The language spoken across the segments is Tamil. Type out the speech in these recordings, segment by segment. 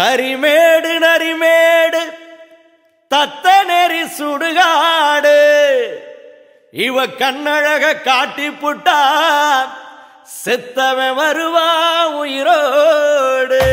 நரிமேடு நரிமேடு தத்த நெறி சுடுகாடு இவ கண்ணழக காட்டி புட்டா செத்தவன் வருவா உயிரோடு.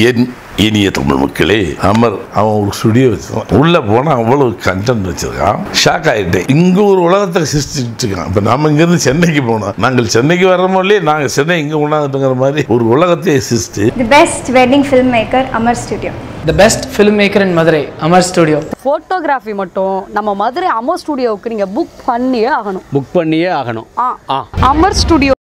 என் இனிய தமிழ் மக்களே, அமர் அவன் ஒரு ஸ்டுடியோ வச்சிருக்கான். உள்ள போனா அவ்வளவு கண்டென்ட் வச்சிருக்கான். ஷாக் ஆயிட்டேன். இங்க ஒரு உலகத்தை சிருஷ்டிட்டு இருக்கான். இப்ப நாம இங்க இருந்து சென்னைக்கு போனோம். நாங்கள் சென்னைக்கு வர்றோமோ இல்லையே, நாங்க சென்னை இங்க கொண்டாந்துட்டுங்கிற மாதிரி ஒரு உலகத்தையே சிருஷ்டி. The best wedding filmmaker, Amar Studio. The best filmmaker in Madurai, Amar Studio. Photography மட்டும் நம்ம மதுரை அமர் ஸ்டுடியோவுக்கு நீங்க புக் பண்ணியே ஆகணும். புக் பண்ணியே ஆகணும். அமர் ஸ்டுடியோ